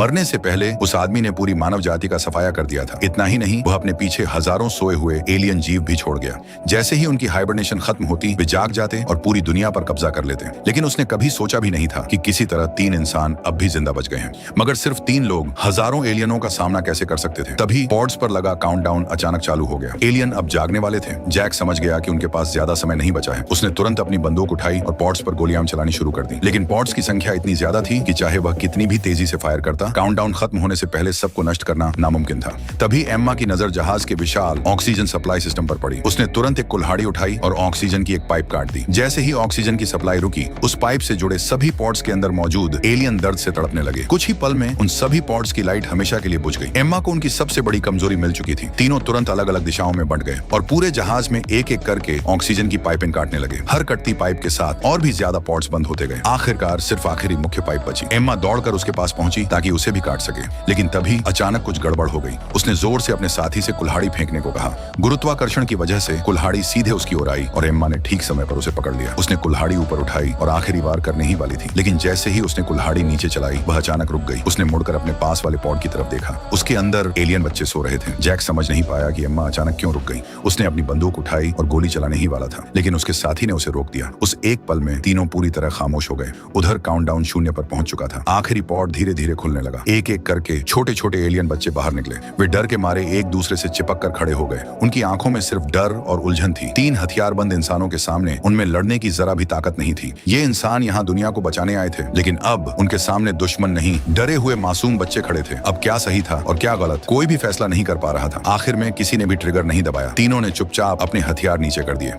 मरने से पहले उस आदमी ने पूरी मानव जाति का सफाया कर दिया था। इतना ही नहीं, वह अपने पीछे हजारों सोए हुए एलियन जीव भी छोड़ गया। जैसे ही उनकी हाइबरनेशन खत्म होती, वे जाग जाते और पूरी दुनिया पर कब्जा कर लेते। लेकिन उसने कभी सोचा भी नहीं था कि किसी तरह 3 इंसान अब भी जिंदा बच गए हैं। मगर सिर्फ 3 लोग हजारों एलियनों का सामना कैसे कर सकते थे? तभी पॉड्स पर लगा काउंटडाउन अचानक चालू हो गया। एलियन अब जागने वाले थे। जैक समझ गया कि उनके पास ज्यादा समय नहीं बचा है। उसने तुरंत अपनी बंदूक उठाई और पॉड्स पर गोलियां चलानी शुरू कर दी। लेकिन पॉड्स की संख्या इतनी ज्यादा थी कि चाहे वह कितनी भी तेजी से फायर करता, काउंटडाउन खत्म होने से पहले सबको नष्ट करना नामुमकिन था। तभी एम्मा की नजर जहाज के विशाल ऑक्सीजन सप्लाई सिस्टम पर पड़ी। उसने तुरंत एक कुल्हाड़ी उठाई और ऑक्सीजन की एक पाइप काट दी। जैसे ही ऑक्सीजन की सप्लाई रुकी, उस पाइप से जुड़े सभी पॉड्स के अंदर मौजूद एलियन दर्द से तड़पने लगे। कुछ ही पल में उन सभी पॉड्स की लाइट हमेशा के लिए बुझ गई। एम्मा को उनकी सबसे बड़ी कमजोरी मिल चुकी थी। तीनों तुरंत अलग अलग दिशाओं में बंट गए और पूरे जहाज में एक एक करके ऑक्सीजन की पाइपें काटने लगे। हर कटती पाइप के साथ और भी ज्यादा पॉड्स बंद होते गए। आखिरकार सिर्फ आखिरी मुख्य पाइप बची। एम्मा दौड़कर उसके पास पहुंची ताकि उसे भी काट सके। लेकिन तभी अचानक कुछ गड़बड़ हो गई। उसने जोर से अपने साथी से कुल्हाड़ी फेंकने को कहा। गुरुत्वाकर्षण की वजह से कुल्हाड़ी सीधे उसकी ओर आई और एम्मा ने ठीक समय पर उसे पकड़ लिया। उसने कुल्हाड़ी ऊपर उठाई और आखिरी वार करने ही वाली थी। लेकिन जैसे ही उसने कुल्हाड़ी नीचे चलाई, वह अचानक रुक गई। उसने मुड़कर अपने पास वाले पॉड की तरफ देखा। उसके अंदर एलियन बच्चे सो रहे थे। जैक समझ नहीं पाया कि एम्मा अचानक क्यों रुक गई। उसने अपनी बंदूक उठाई और गोली चलाने ही वाला था, लेकिन उसके साथी ने उसे रोक दिया। उस एक पल में तीनों पूरी तरह खामोश हो गए। उधर काउंटडाउन 0 पर पहुंच चुका था। आखिरी पॉड धीरे धीरे खुलने लगा। एक एक करके छोटे छोटे एलियन बच्चे बाहर निकले। वे डर के मारे एक दूसरे से चिपक कर खड़े हो गए। उनकी आंखों में सिर्फ डर और उलझन थी। 3 हथियारबंद इंसानों के सामने उनमें लड़ने की जरा भी ताकत नहीं थी। ये इंसान यहाँ दुनिया को बचाने आए थे, लेकिन अब उनके सामने दुश्मन नहीं, डरे हुए मासूम बच्चे खड़े थे। अब क्या सही था और क्या गलत, कोई भी फैसला नहीं कर पा रहा था। आखिर में किसी ने भी ट्रिगर नहीं दबाया। तीनों ने चुपचाप अपने हथियार नीचे कर दिए।